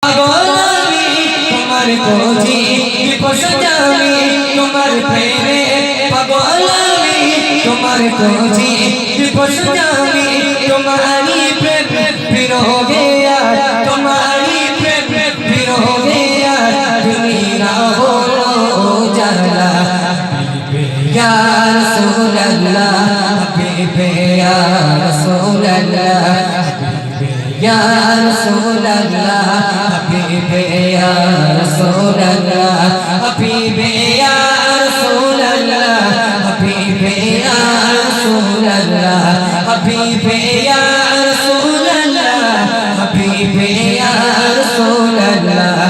পাগলামি তোমার কোজি বিপস জামি তোমার প্রেমে পাগলামি তোমার কোজি বিপস জামি তোমারি প্রেম বিরহে তোমারি প্রেম বিরহে দুনিয়া হলো জালা ইয়া রাসূলুল্লাহ হাবিবে ইয়া রাসূলুল্লাহ या रसूल अल्लाह हबीबे या रसूल अल्लाह हबीबे या रसूल अल्लाह हबीबे या रसूल अल्लाह हबीबे या रसूल अल्लाह हबीबे या रसूल अल्लाह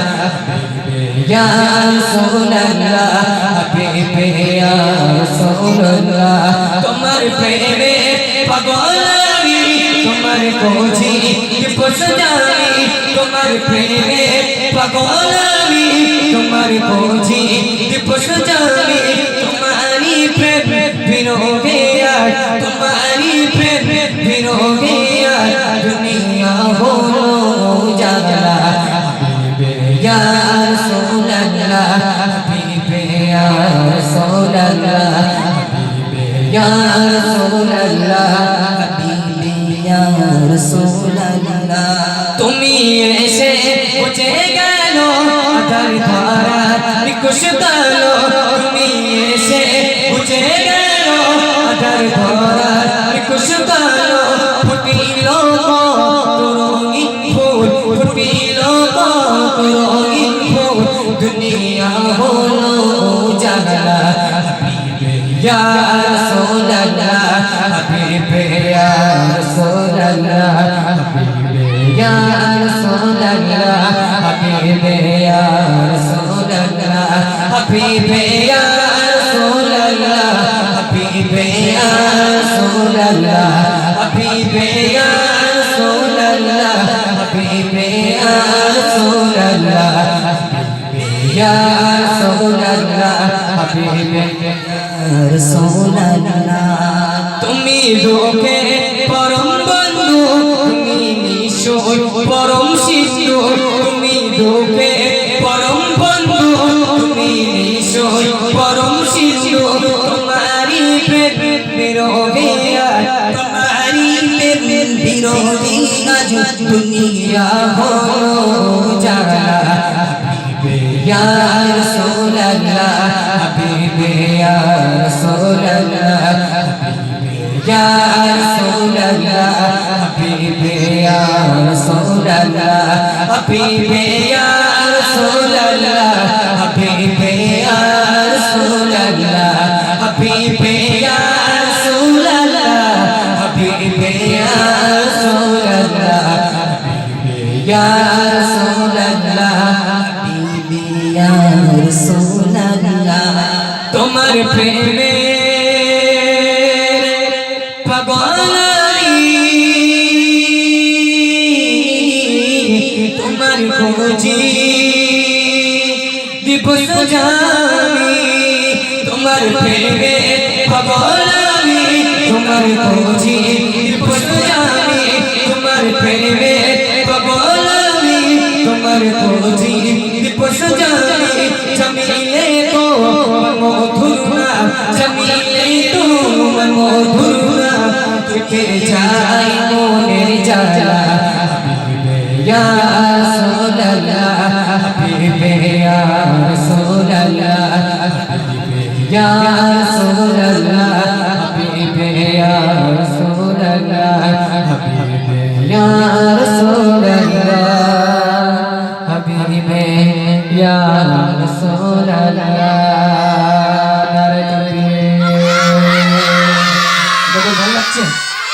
या रसूल अल्लाह हबीबे या रसूल अल्लाह तुम्हार प्रेमे पागलामी तुम्हार कोजी বিপস জামি তোমার প্রেমে পাগলামি তোমার কোজি বিপস জামি তোমারি প্রেম বিরহে তোমারি প্রেম বিরহে দুনিয়া হলো জালা হাবিবে ইয়া রাসূলুল্লাহ হাবিবে ইয়া রাসূলুল্লাহ হাবিবে ইয়া রাসূলুল্লাহ হাবিবে ইয়া রাসূলুল্লাহ তুমি এসে পৌঁছে গেল আধার ধারা নিকুশ কালো তুমি এসে পৌঁছে গেল আধার ধারা নিকুশ কালো ফুটিল রঙিন ফুল ফুটিল রঙিন ফুল দুনিয়া হলো জালা হাবিবে ইয়া রাসূলুল্লাহ হাবিবে ইয়া রাসূলুল্লাহ या रसूल अल्लाह हबीबे या रसूल अल्लाह हबीबे या रसूल अल्लाह हबीबे या रसूल अल्लाह हबीबे या रसूल अल्लाह हबीबे या रसूल अल्लाह या रसूल अल्लाह हबीबे या रसूल अल्लाह তুমি লোকে পরম বন্ধু পরম সিন্ধু তুমি লোকে পরম বন্ধু তুমি নিশ্চয় পরম সিন্ধু তোমারি প্রেম বিরহে তোমারি প্রেম বিরহে আজ দুনিয়া হলো জালা হাবিবে ইয়া রাসূলুল্লাহ হাবিবে ইয়া রাসূলুল্লাহ या रसूल अल्लाह हबीबे या रसूल अल्लाह हबीबे या रसूल अल्लाह हबीबे या रसूल अल्लाह हबीबे या रसूल अल्लाह हबीबे या रसूल अल्लाह हबीबे या रसूल अल्लाह हबीबे या रसूल अल्लाह तुम्हार प्रेमे তোমার কোজি দিবস জামি তোমার প্রেমে পাগলামি তোমার কোজি দিবস জামি তোমার প্রেমে পাগলামি তোমার কোজি দিবস জামি জমিলে তো মধুর না জমিলে তো মধুর না কে যাই মনের জালা या रसूल अल्लाह हबीबे या रसूल अल्लाह हबीबे या रसूल अल्लाह हबीबे या रसूल अल्लाह हबीबे या रसूल अल्लाह हबीबे या रसूल अल्लाह